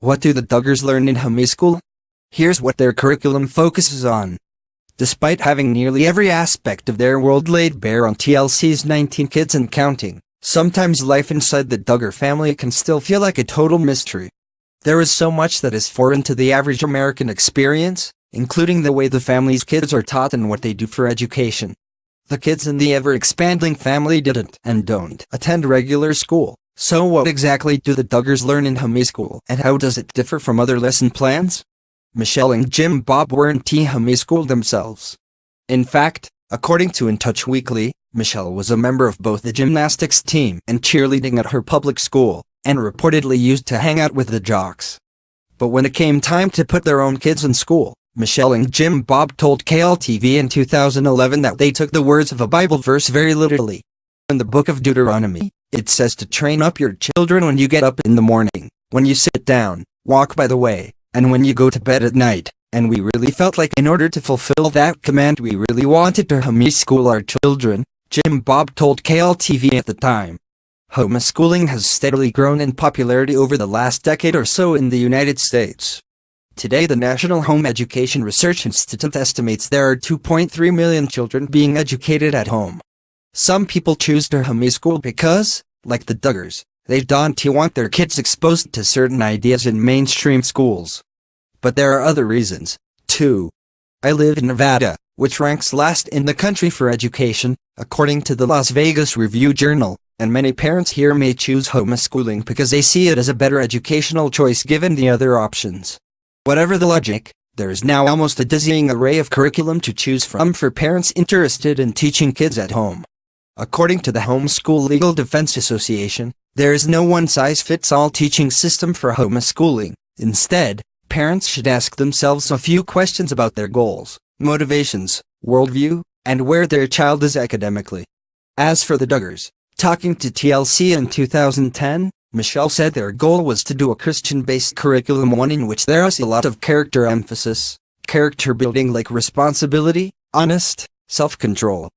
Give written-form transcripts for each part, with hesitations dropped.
What do the Duggars learn in Homeschool? Here's what their curriculum focuses on. Despite having nearly every aspect of their world laid bare on TLC's 19 Kids and Counting, sometimes life inside the Duggar family can still feel like a total mystery. There is so much that is foreign to the average American experience, including the way the family's kids are taught and what they do for education. The kids in the ever-expanding family didn't and don't attend regular school. So what exactly do the Duggars learn in Homeschool, and how does it differ from other lesson plans? Michelle and Jim Bob weren't homeschooled themselves. In fact, according to In Touch Weekly, Michelle was a member of both the gymnastics team and cheerleading at her public school, and reportedly used to hang out with the jocks. But when it came time to put their own kids in school, Michelle and Jim Bob told KLTV in 2011 that they took the words of a Bible verse very literally. In the book of Deuteronomy, it says to train up your children when you get up in the morning, when you sit down, walk by the way, and when you go to bed at night. And we really felt like in order to fulfill that command we really wanted to homeschool our children, Jim Bob told KLTV at the time. Homeschooling has steadily grown in popularity over the last decade or so in the United States. Today the National Home Education Research Institute estimates there are 2.3 million children being educated at home. Some people choose to homeschool because, like the Duggars, they don't want their kids exposed to certain ideas in mainstream schools. But there are other reasons, too. I live in Nevada, which ranks last in the country for education, according to the Las Vegas Review-Journal, and many parents here may choose homeschooling because they see it as a better educational choice given the other options. Whatever the logic, there is now almost a dizzying array of curriculum to choose from for parents interested in teaching kids at home. According to the Homeschool Legal Defense Association, there is no one-size-fits-all teaching system for homeschooling. Instead, parents should ask themselves a few questions about their goals, motivations, worldview, and where their child is academically. As for the Duggars, talking to TLC in 2010, Michelle said their goal was to do a Christian-based curriculum, one in which there is a lot of character emphasis, character building like responsibility, honesty, self-control.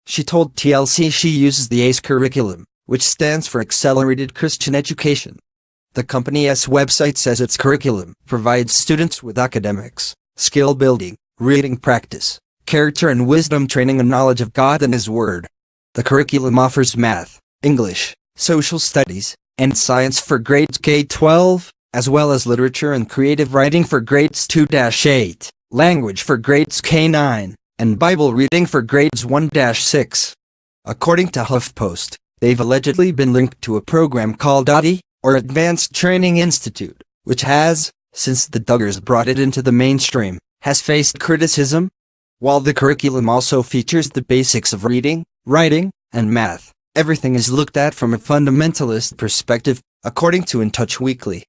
She told TLC she uses the ACE curriculum, which stands for Accelerated Christian Education. The company's website says its curriculum provides students with academics, skill building, reading practice, character and wisdom training and knowledge of God and His Word. The curriculum offers math, English, social studies, and science for grades K-12, as well as literature and creative writing for grades 2-8, language for grades K-9, and Bible reading for grades 1-6. According to HuffPost, they've allegedly been linked to a program called ADI, or Advanced Training Institute, which has, since the Duggars brought it into the mainstream, has faced criticism. While the curriculum also features the basics of reading, writing, and math, everything is looked at from a fundamentalist perspective, according to In Touch Weekly.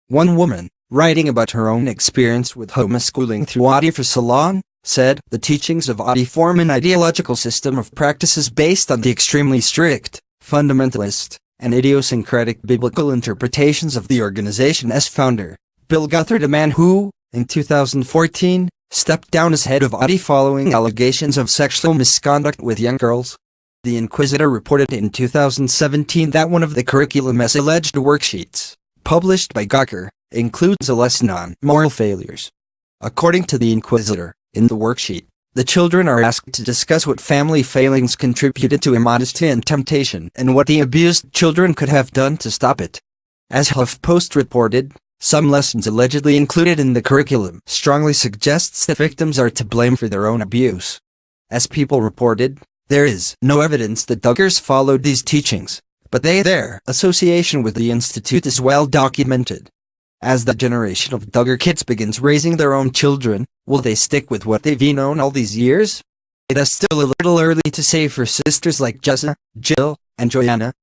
One woman, writing about her own experience with homeschooling through ADI for so long, said, "The teachings of ADI form an ideological system of practices based on the extremely strict, fundamentalist, and idiosyncratic biblical interpretations of the organization's founder, Bill Guthrie, a man who, in 2014, stepped down as head of ADI following allegations of sexual misconduct with young girls." The Inquisitor reported in 2017 that one of the curriculum's alleged worksheets, published by Gawker, includes a lesson on moral failures. According to the Inquisitor, in the worksheet, the children are asked to discuss what family failings contributed to immodesty and temptation and what the abused children could have done to stop it. As HuffPost reported, some lessons allegedly included in the curriculum strongly suggests that victims are to blame for their own abuse. As People reported, there is no evidence that Duggars followed these teachings, but their association with the Institute is well documented. As the generation of Duggar kids begins raising their own children, will they stick with what they've known all these years? It is still a little early to say for sisters like Jessa, Jill, and Joanna,